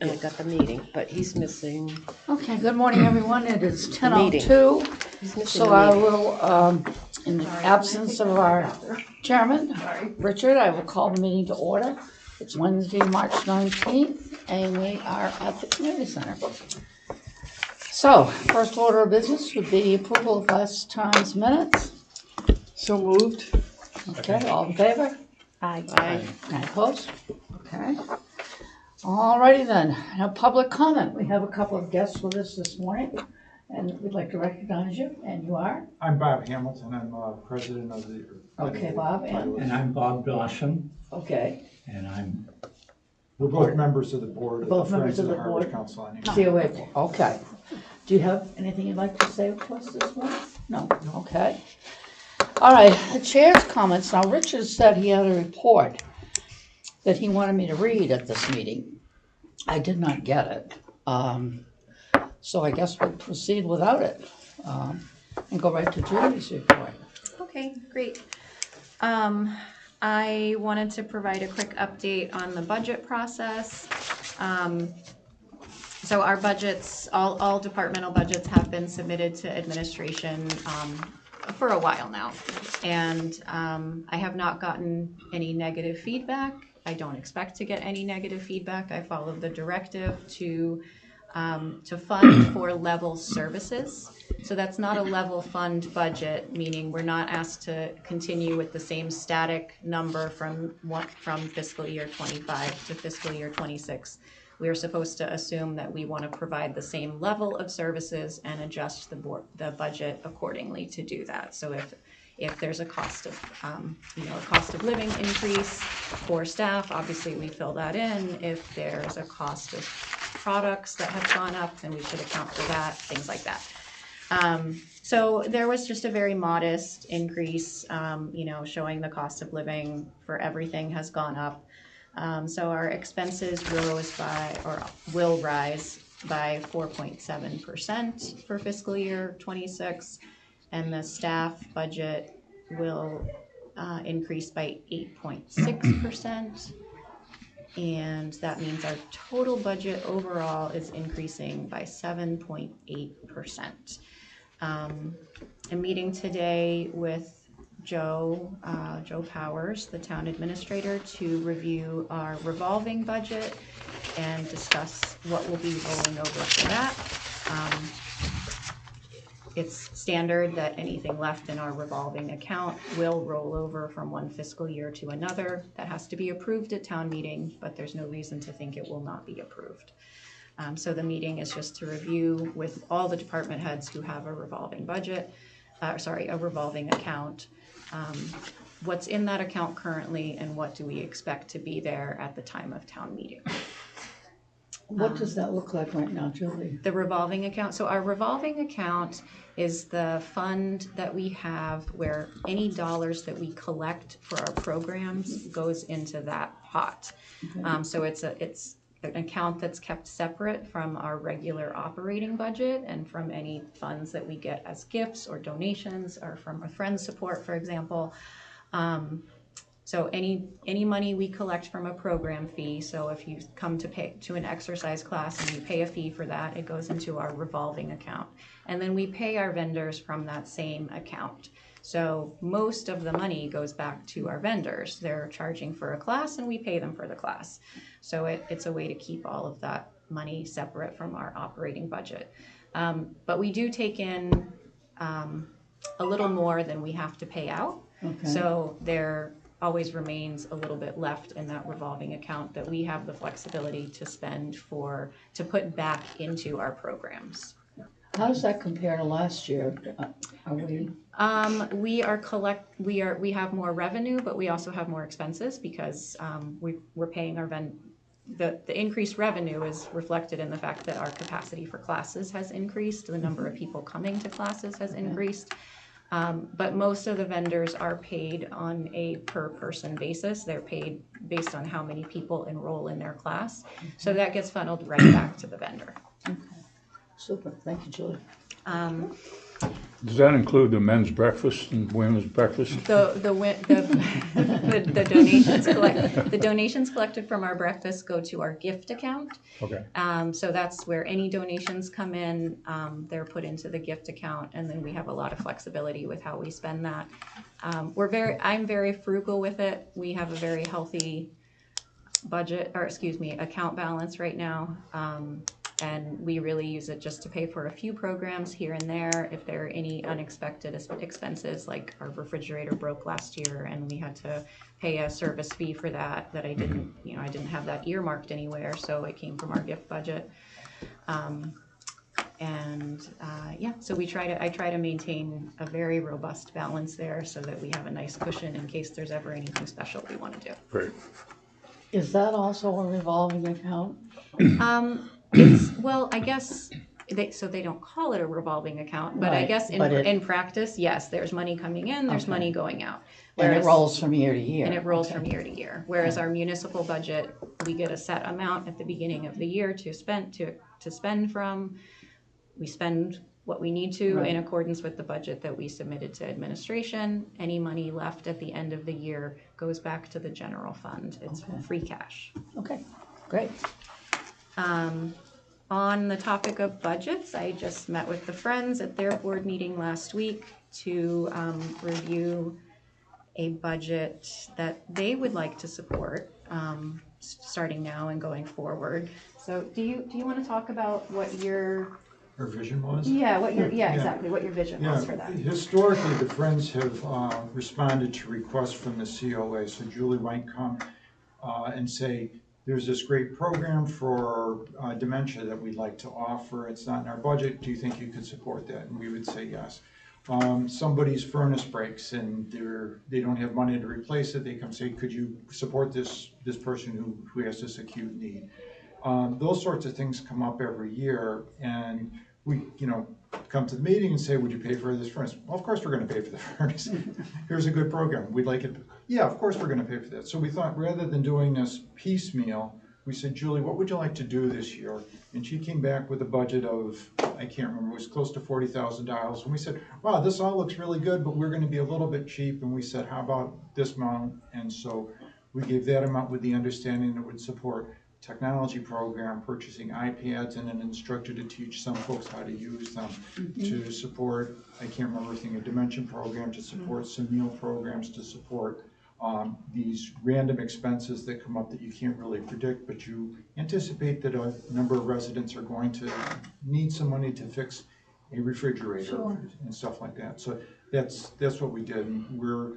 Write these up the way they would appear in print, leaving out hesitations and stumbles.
and I got the meeting, but he's missing Okay, good morning, everyone. It is the meeting. 10:02. He's missing So the I meeting. will, in the absence of our chairman, Richard, I will call the meeting to order. It's Wednesday, March 19th, and we are at the community center. So, first order of business would be approval of last time's minutes. So moved. Okay, all in favor? Aye. Any opposed? Okay. Alrighty then, now public comment. We have a couple of guests with us this morning, and we'd like to recognize you, and you are? I'm Bob Hamilton. I'm president of the. Okay, Bob, And I'm Bob Dawson, okay. and We're both members of the board. Both the members Friends of the Harwich board. Council on Aging. COA, okay. Do you have anything you'd like to say to us this morning? No, okay. All right, the chair's comments. Now, Richard said he had a report that he wanted me to read at this meeting. I did not get it. So I guess we'll proceed without it, and go right to Julie's report. Okay, great. I wanted to provide a quick update on the budget process. So our budgets, all departmental budgets have been submitted to administration for a while now. And I have not gotten any negative feedback. I don't expect to get any negative feedback. I followed the directive to fund for level services. So that's not a level fund budget, meaning we're not asked to continue with the same static number from fiscal year 25 to fiscal year 26. We are supposed to assume that we want to provide the same level of services and adjust the budget accordingly to do that. So if there's a cost of cost of living increase for staff, obviously we fill that in. If there's a cost of products that have gone up, then we should account for that, things like that. So there was just a very modest increase, showing the cost of living for everything has gone up. So our expenses will rise by 4.7% for fiscal year 26, and the staff budget will increase by 8.6%. And that means our total budget overall is increasing by 7.8%. I'm meeting today with Joe Powers, the town administrator, to review our revolving budget and discuss what will be rolling over for that. It's standard that anything left in our revolving account will roll over from one fiscal year to another. That has to be approved at town meeting, but there's no reason to think it will not be approved. So the meeting is just to review with all the department heads who have a revolving account, what's in that account currently and what do we expect to be there at the time of town meeting. What does that look like right now, Julie? The revolving account. So our revolving account is the fund that we have where any dollars that we collect for our programs goes into that pot. Okay. So it's an account that's kept separate from our regular operating budget and from any funds that we get as gifts or donations or from a friend's support, for example. So any money we collect from a program fee, so if you come to pay to an exercise class and you pay a fee for that, it goes into our revolving account. And then we pay our vendors from that same account. So most of the money goes back to our vendors. They're charging for a class and we pay them for the class. So it's a way to keep all of that money separate from our operating budget. But we do take in a little more than we have to pay out. Okay. So there always remains a little bit left in that revolving account that we have the flexibility to spend to put back into our programs. How does that compare to last year? We have more revenue, but we also have more expenses because we're paying our the increased revenue is reflected in the fact that our capacity for classes has increased, the number of people coming to classes has increased. But most of the vendors are paid on a per person basis. They're paid based on how many people enroll in their class. So that gets funneled right back to the vendor. Okay. Super. Thank you, Julie. Does that include the men's breakfast and women's breakfast? The donations the donations collected from our breakfast go to our gift account. Okay, So that's where any donations come in, they're put into the gift account, and then we have a lot of flexibility with how we spend that. I'm very frugal with it. We have a very healthy account balance right now. And we really use it just to pay for a few programs here and there. If there are any unexpected expenses, like our refrigerator broke last year and we had to pay a service fee for that I didn't have that earmarked anywhere, so it came from our gift budget. So I try to maintain a very robust balance there so that we have a nice cushion in case there's ever anything special we want to do. great. Is that also a revolving account? Well, I guess they don't call it a revolving account, but I Right, guess but in practice, yes, there's money coming in, there's Okay. money going out. And it Whereas- rolls from year to year? And it rolls Okay. from year to year. Whereas our municipal budget, we get a set amount at the beginning of the year to spend from. We spend what we need to Right. in accordance with the budget that we submitted to administration. Any money left at the end of the year goes back to the general fund. It's Okay. free cash. Okay, great. On the topic of budgets, I just met with the Friends at their board meeting last week to review a budget that they would like to support, starting now and going forward. So do you want to talk about what your Her vision was? exactly what your vision was for Yeah, that? historically, the Friends have responded to requests from the COA, so Julie might come and say, there's this great program for dementia that we'd like to offer, it's not in our budget, do you think you could support that? And we would say yes. Somebody's furnace breaks and they don't have money to replace it, they come say, could you support this person who has this acute need? Those sorts of things come up every year, and we, come to the meeting and say, would you pay for this furnace? Well, of course we're gonna pay for the furnace. Here's a good program, we'd like it. Yeah, of course we're gonna pay for that. So we thought, rather than doing this piecemeal, we said, Julie, what would you like to do this year? And she came back with a budget of, I can't remember, it was close to $40,000. And we said, wow, this all looks really good, but we're gonna be a little bit cheap. And we said, how about this amount? And so we gave that amount with the understanding it would support technology program, purchasing iPads and an instructor to teach some folks how to use them, to support, I can't remember everything, a dementia program, to support some meal programs, to support these random expenses that come up that you can't really predict, but you anticipate that a number of residents are going to need some money to fix a refrigerator Sure. and stuff like that. So that's what we did. And we're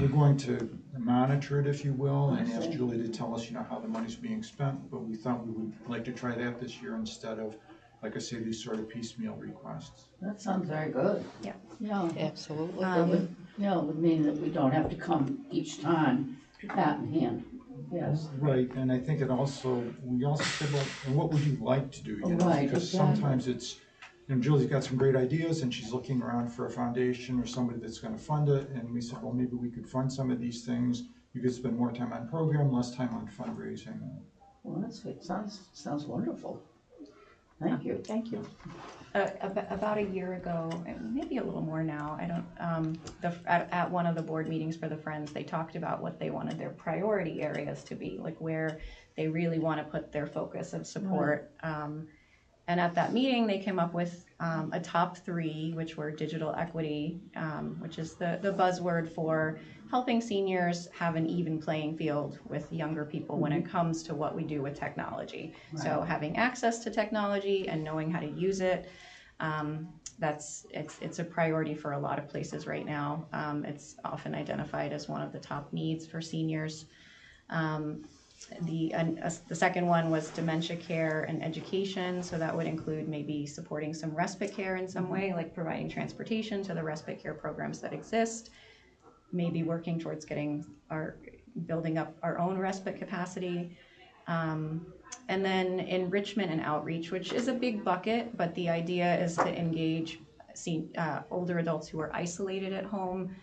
going to monitor it, if you will, and ask Julie to tell us, how the money's being spent. But we thought we would like to try that this year instead of, like I say, these sort of piecemeal requests. That sounds very good. Yeah. Yeah. Absolutely. It would mean that we don't have to come each time hat in hand. Yes. Right, and I think we also said, well, and what would you like to do? Right, Because exactly. sometimes it's, Julie's got some great ideas and she's looking around for a foundation or somebody that's gonna fund it. And we said, well, maybe we could fund some of these things. You could spend more time on program, less time on fundraising. Well, that's good. Sounds wonderful. Thank you. Thank you. About a year ago, maybe a little more now, at one of the board meetings for the Friends, they talked about what they wanted their priority areas to be, like where they really want to put their focus of support. And at that meeting, they came up with a top 3, which were digital equity, which is the buzzword for helping seniors have an even playing field with younger people when it comes to what we do with technology. Right. So having access to technology and knowing how to use it, it's a priority for a lot of places right now. It's often identified as one of the top needs for seniors. The second one was dementia care and education, so that would include maybe supporting some respite care in some way, like providing transportation to the respite care programs that exist, maybe working towards building up our own respite capacity, and then enrichment and outreach, which is a big bucket, but the idea is to engage older adults who are isolated at home,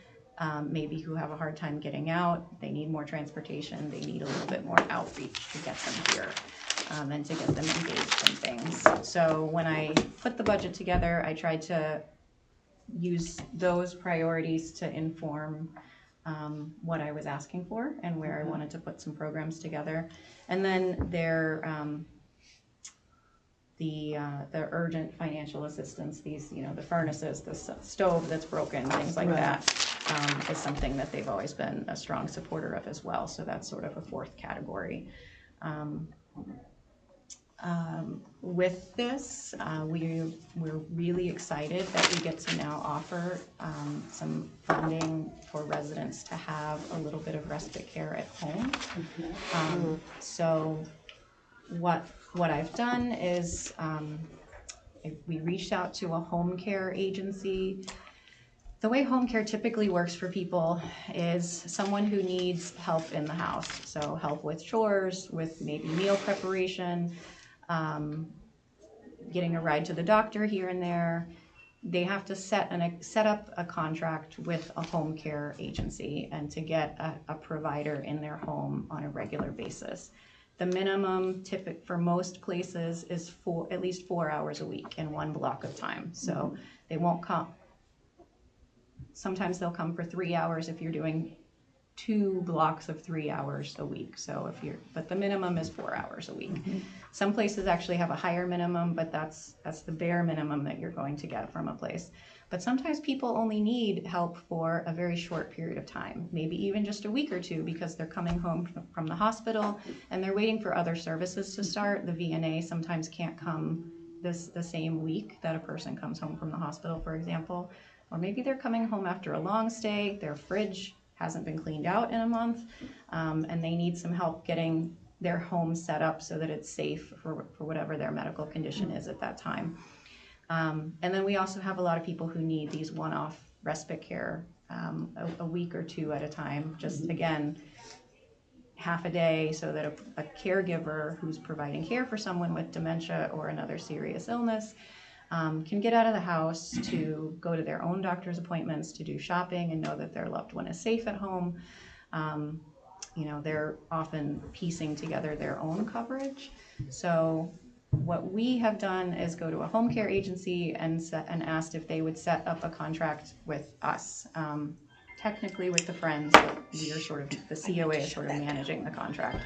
maybe who have a hard time getting out, they need more transportation, they need a little bit more outreach to get them here, and to get them engaged in things. So when I put the budget together, I tried to use those priorities to inform what I was asking for and where I wanted to put some programs together. And then the urgent financial assistance, these, the furnaces, the stove that's broken, things like that, is something that they've always been a strong supporter of as well. So that's sort of a fourth category. With this, we're really excited that we get to now offer some funding for residents to have a little bit of respite care at home. So what I've done is we reached out to a home care agency. The way home care typically works for people is someone who needs help in the house. So help with chores, with maybe meal preparation, getting a ride to the doctor here and there. They have to set up a contract with a home care agency and to get a provider in their home on a regular basis. The minimum for most places is at least 4 hours a week in one block of time. So they won't come. Sometimes they'll come for 3 hours if you're doing 2 blocks of 3 hours a week. So but the minimum is 4 hours a week. Some places actually have a higher minimum, but that's the bare minimum that you're going to get from a place. But sometimes people only need help for a very short period of time, maybe even just a week or two, because they're coming home from the hospital and they're waiting for other services to start. The VNA sometimes can't come the same week that a person comes home from the hospital, for example. Or maybe they're coming home after a long stay, their fridge hasn't been cleaned out in a month, and they need some help getting their home set up so that it's safe for whatever their medical condition is at that time. And then we also have a lot of people who need these one-off respite care, a week or two at a time, just again, half a day, so that a caregiver who's providing care for someone with dementia or another serious illness can get out of the house to go to their own doctor's appointments, to do shopping and know that their loved one is safe at home. They're often piecing together their own coverage. So what we have done is go to a home care agency and asked if they would set up a contract with us. Technically with the Friends, but we are the COA is sort of managing the contract.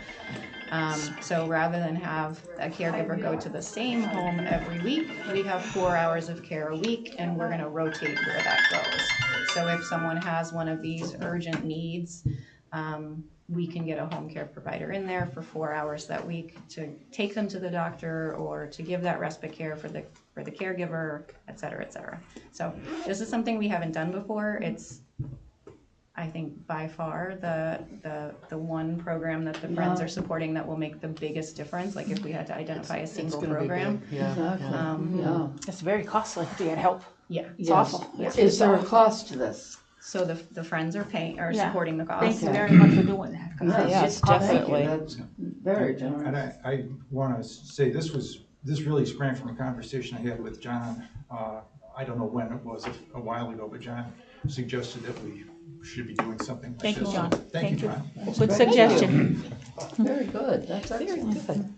So rather than have a caregiver go to the same home every week, we have 4 hours of care a week, and we're going to rotate where that goes. So if someone has one of these urgent needs, we can get a home care provider in there for 4 hours that week to take them to the doctor or to give that respite care for the caregiver, et cetera, et cetera. So this is something we haven't done before. It's, I think, by far the one program that the Friends are supporting that will make the biggest difference. Like if we had to identify a single program. Exactly. It's very costly to get help. Yeah. It's awful. Yeah. Is there a cost to this? So the Friends are Yeah. supporting the cost. Thank you very much for doing that. 'cause Yes, it's costly. definitely. That's very And generous. I want to say this really sprang from a conversation I had with John. I don't know when it was, a while ago, but John suggested that we should be doing something like this. Thank you, John. Thank you, Thank you. John. Good suggestion. Very good. That's excellent.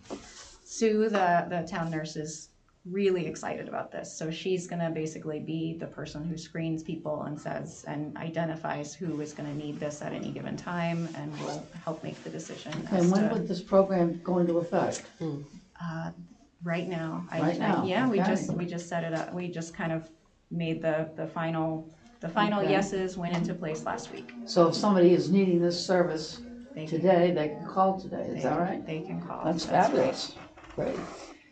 Sue, the town nurse, is really excited about this. So she's gonna basically be the person who screens people and identifies who is gonna need this at any given time, and will help make the decision as And when to, would this program go into effect? right now. Right now, Yeah, we okay. just set it up. We just kind of made the final Okay. yeses went into place last week. So if somebody is needing this service They can- today, they can call today, is that right? They can call. That's right. fabulous. Great.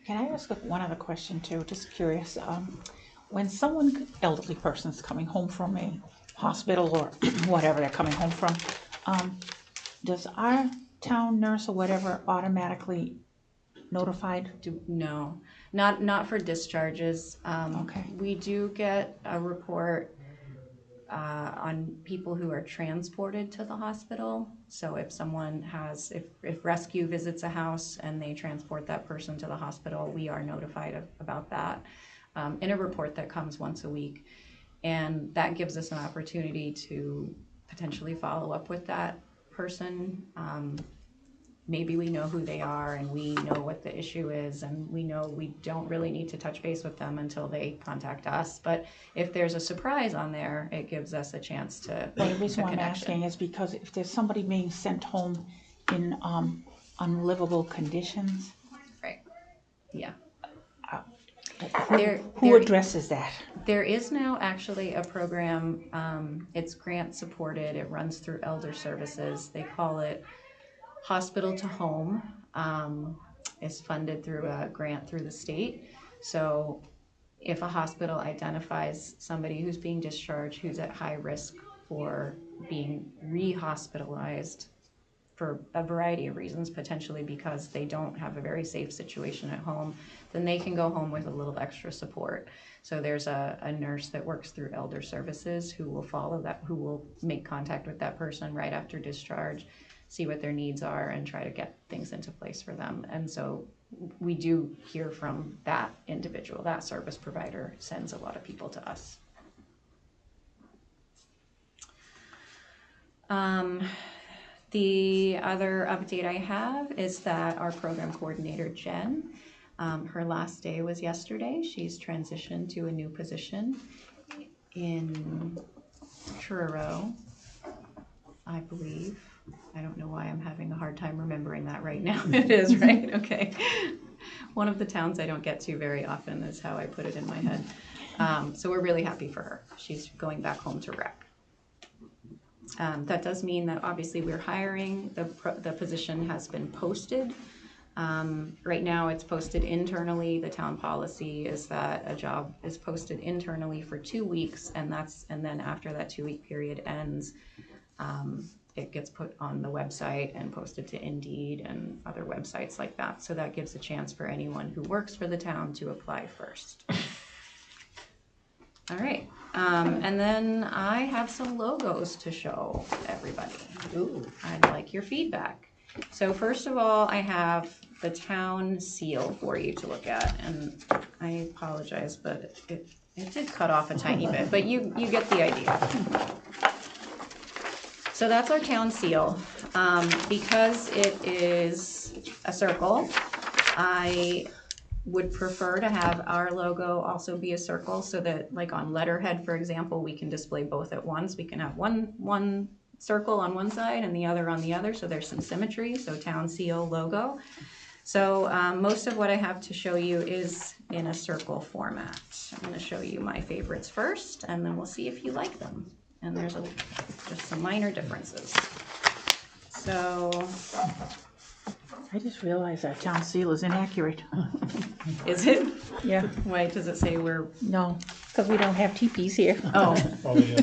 Can I ask one other question too? Just curious. When someone, elderly person's coming home from a hospital or whatever they're coming home from, does our town nurse or whatever automatically notified? No, not for discharges. Okay. We do get a report on people who are transported to the hospital. So if someone if rescue visits a house and they transport that person to the hospital, we are notified about that in a report that comes once a week. And that gives us an opportunity to potentially follow up with that person maybe we know who they are and we know what the issue is and we know we don't really need to touch base with them until they contact us. But if there's a surprise on there, it gives us a chance to Well, the reason why I'm connection. asking is because if there's somebody being sent home in unlivable conditions, Right. Yeah. who addresses that? There is now actually a program, it's grant supported, it runs through Elder Services. They call it Hospital to Home. Is funded through a grant through the state. So if a hospital identifies somebody who's being discharged, who's at high risk for being re-hospitalized for a variety of reasons, potentially because they don't have a very safe situation at home, then they can go home with a little extra support. So there's a nurse that works through Elder Services who will follow that, who will make contact with that person right after discharge, see what their needs are, and try to get things into place for them. And so we do hear from that individual. That service provider sends a lot of people to us. The other update I have is that our program coordinator, Jen, her last day was yesterday. She's transitioned to a new position in Truro, I believe. I don't know why I'm having a hard time remembering that right now. It is, right? Okay. One of the towns I don't get to very often is how I put it in my head. So we're really happy for her. She's going back home to rec. That does mean that obviously we're hiring. The position has been posted. Right now it's posted internally. The town policy is that a job is posted internally for 2 weeks, and then after that 2-week period ends, it gets put on the website and posted to Indeed and other websites like that. So that gives a chance for anyone who works for the town to apply first. All right, and then I have some logos to show everybody. Ooh. I'd like your feedback. So first of all, I have the town seal for you to look at, and I apologize, but it did cut off a tiny bit, but you get the idea. So that's our town seal. Because it is a circle, I would prefer to have our logo also be a circle so that, like on letterhead, for example, we can display both at once. We can have one circle on one side and the other on the other, so there's some symmetry, so town seal logo. So most of what I have to show you is in a circle format. I'm going to show you my favorites first, and then we'll see if you like them. And there's just some minor differences. So, I just realized our town seal is inaccurate. is it? Yeah, Why does it say we're? no, because we don't have teepees here. Oh,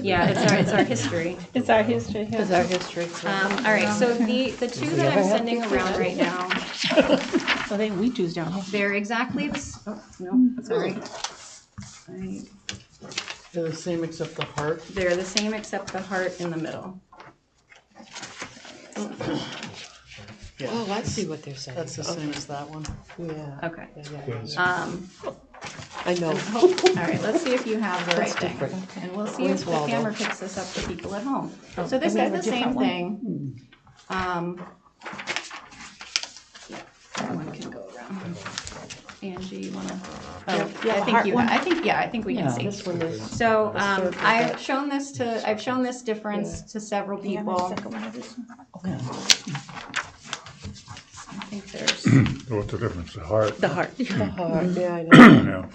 yeah, it's our history. It's our history. Is our history. All right, so the two that I'm sending around right now, So they we choose down here. they're exactly oh, no, sorry. They're the same except the heart. They're the same except the heart in the middle. Yeah. Oh, I see what they're saying. That's the same as that one. Yeah. Okay. Yeah. I know. All right, let's see if you have the right That's thing. different. And we'll see Where's if the Waldo? camera picks this up for people at home. So this do we is have the a same different one? thing. Yeah, that one can go around. Angie, you wanna? Oh, Yeah, I the think heart you, one? I think we can Yeah, see. This one is. So, circle, I've but- shown this difference to several Do you have a people. second one of this one? Okay. I think there's, What's the difference? The heart? The heart. The heart, yeah, I know. Yeah.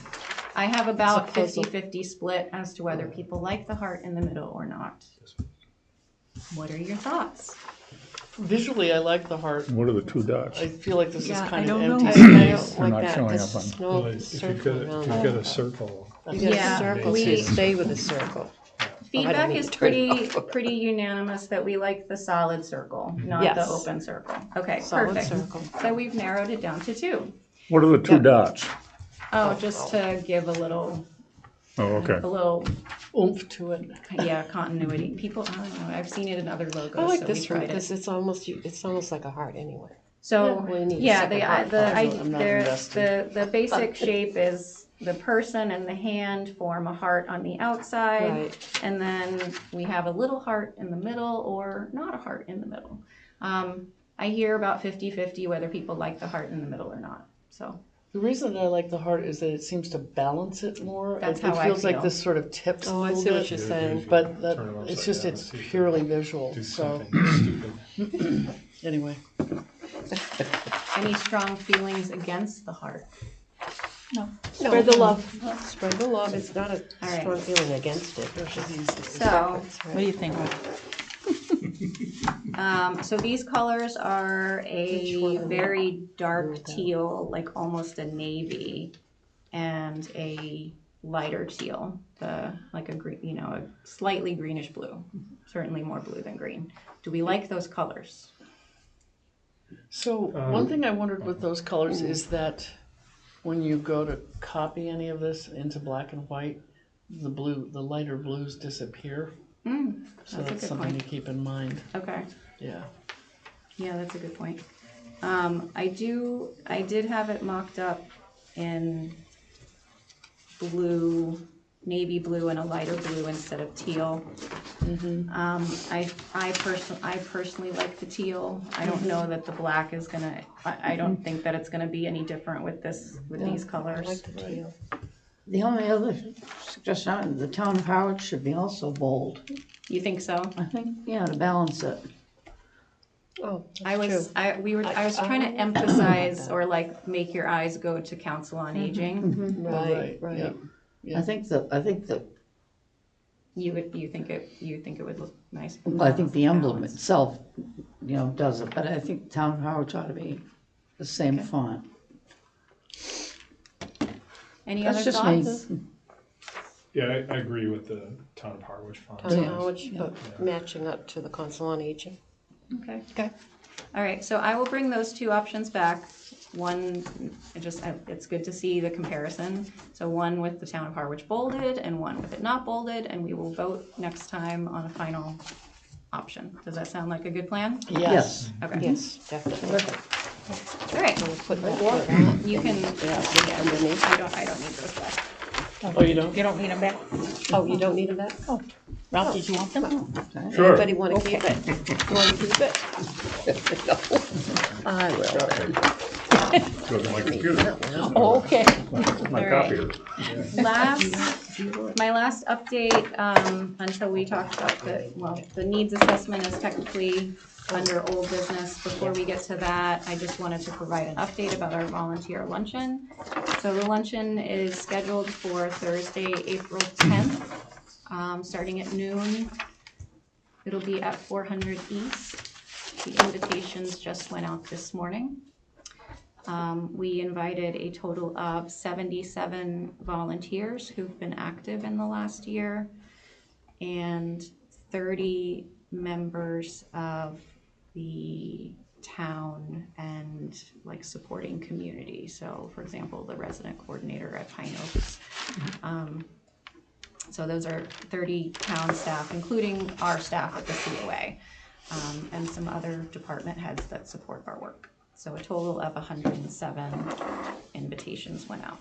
I have about It's a puzzle. 50-50 split as to whether people like the heart in the middle or not. What are your thoughts? Visually, I like the heart. What are the two dots? I feel like this Yeah, is kind I of don't empty know. I space. don't They're like not that. showing This up on- is Well, no if you circle get, around if you that. get a circle, You get Yeah, a circle, so we- you stay with a circle. Feedback need is to turn it pretty unanimous that we like the solid circle, not the Yes. open circle. Okay, Solid perfect. circle. So we've narrowed it down to 2. What are the two Yeah. dots? Oh, just to give a little, Oh, okay. Oomph to it. yeah, continuity. People, I don't know, I've seen it in other logos, I like so we this one tried because it. it's almost like a heart anyway. So, We need a yeah, second heart. I'm not invested. the basic shape is the person and the hand form a heart on the outside. Right. And then we have a little heart in the middle or not a heart in the middle. I hear about 50-50 whether people like the heart in the middle or not, so. The reason that I like the heart is that it seems to balance it more. That's It how I feels like feel. this sort of tips a Oh, I little see what bit, you're saying. but that, Turn it it's upside just, down, it's see if you purely can visual, Do so, something stupid. anyway. Any strong feelings against the heart? Spread the love. Spread the love. It's not a All right. strong feeling against it. So, What do you think? so these colors are Which a one? very dark Blue, that. teal, like almost a navy, and a lighter teal, like a green, you know, a slightly greenish blue, certainly more blue than green. Do we like those colors? So, one thing I wondered with those colors is that when you go to copy any of this into black and white, the lighter blues disappear. So That's a that's good something point. to keep in mind, Okay. yeah. Yeah, that's a good point. I did have it mocked up in blue, navy blue and a lighter blue instead of teal. I personally like the teal. I don't know that the black is gonna, I don't think that it's gonna be any different with these I colors. like the teal. The only other suggestion, the town of Harwich should be also bold. You think so? I think, yeah, to balance it. Oh, I that's true. I was trying to emphasize or like make your eyes go to Council on Aging. Right, yeah. right. Yeah. I think that, You think it would look nice? well, I think the emblem Balance. itself, you know, does it, but I think town of Harwich ought to be the same font. Any That's other just thoughts? me. Yeah, I agree with the town of Harwich font. Town of Yeah. Harwich, but matching up to the Council on Aging. Okay. Okay. All right, so I will bring those two options back. One, it's good to see the comparison. So one with the town of Harwich bolded and one with it not bolded, and we will vote next time on a final option. Does that sound like a good plan? Yes. Okay. Yes, definitely. All right, We'll put that where that. you can, Yeah, underneath. I don't need those back. Oh, you don't? You don't need them back? Oh, you don't need them back? Ralph, did you want them? Sure. Anybody want to keep it? You want to keep it? No. I will then. Goes in my computer, Oh, okay. my All right. copier. My last update, until we talk about the needs assessment is technically under old business. Before we get to that, I just wanted to provide an update about our volunteer luncheon. So the luncheon is scheduled for Thursday, April 10th, starting at noon. It'll be at 400 East. The invitations just went out this morning. We invited a total of 77 volunteers who've been active in the last year and 30 members of the town and like supporting community. So for example, the resident coordinator at Pine Oaks. So those are 30 town staff, including our staff at the COA, and some other department heads that support our work. So a total of 107 invitations went out.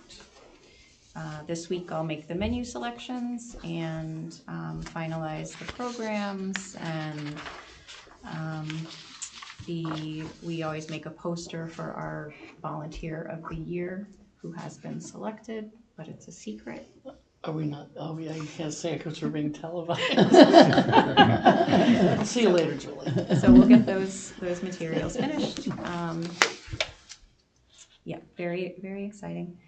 This week I'll make the menu selections and finalize the programs, and we always make a poster for our volunteer of the year who has been selected, but it's a secret. Are we not, oh yeah, you can't say it because we're being televised. See you later, Julie. So we'll get those materials finished. Yeah, very, very exciting.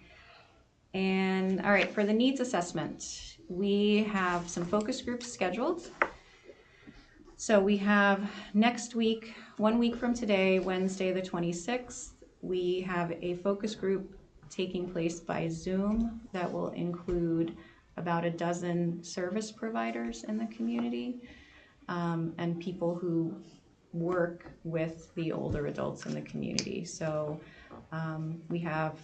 And all right, for the needs assessment, we have some focus groups scheduled. So we have next week, 1 week from today, Wednesday the 26th, we have a focus group taking place by Zoom that will include about a dozen service providers in the community, and people who work with the older adults in the community. So I have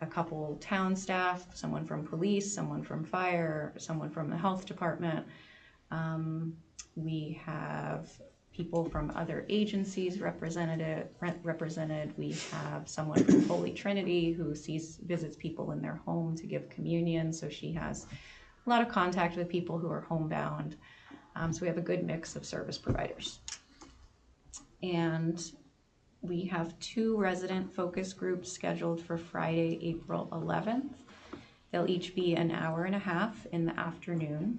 a couple town staff, someone from police, someone from fire, someone from the health department. We have people from other agencies represented. We have someone from Holy Trinity who visits people in their home to give communion, so she has a lot of contact with people who are homebound. So we have a good mix of service providers. And we have 2 resident focus groups scheduled for Friday, April 11th. They'll each be an hour and a half in the afternoon.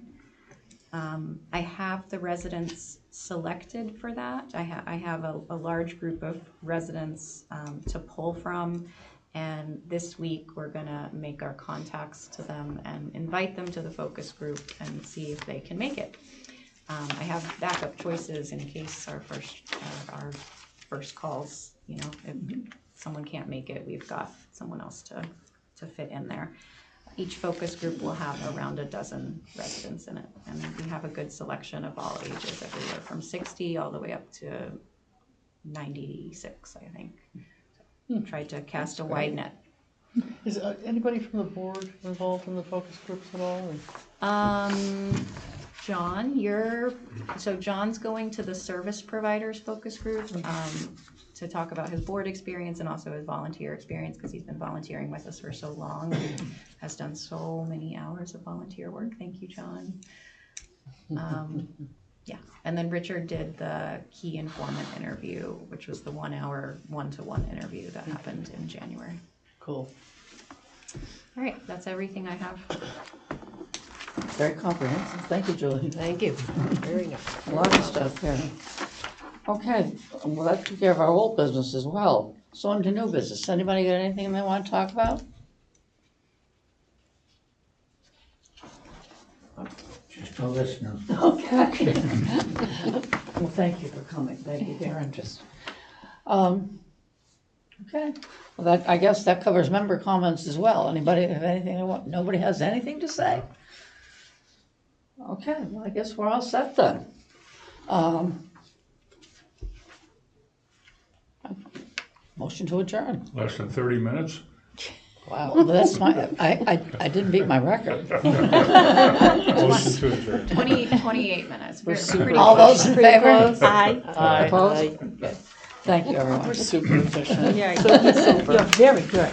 I have the residents selected for that. I have a large group of residents to pull from, and this week we're gonna make our contacts to them and invite them to the focus group and see if they can make it. I have backup choices in case our first calls, you know, if someone can't make it, we've got someone else to fit in there. Each focus group will have around a dozen residents in it, and we have a good selection of all ages, everywhere from 60 all the way up to 96, I think. So, tried to cast a wide net. Is anybody from the board involved in the focus groups at all? John, John's going to the service providers focus group to talk about his board experience and also his volunteer experience, because he's been volunteering with us for so long and has done so many hours of volunteer work. Thank you, John. Yeah, and then Richard did the key informant interview, which was the 1-hour one-to-one interview that happened in January. Cool. All right, that's everything I have. Very comprehensive. Thank you, Julie. Thank you. Very nice. A lot of stuff here. Okay, well, that took care of our old business as well. So on to new business. Anybody got anything they want to talk about? Just a listener. Okay. Well, thank you for coming. Thank you for your interest. Okay, well, that, I guess that covers member comments as well. Anybody have anything they want? Nobody has anything to say? Okay, well, I guess we're all set then. Motion to adjourn. Less than 30 minutes? Wow, well, that's my, I didn't beat my record. Motion to adjourn. 28 minutes. Pretty All those in favor? Aye. Aye. Opposed? Okay. Thank you, everyone. We're super efficient. Yeah, you're very good.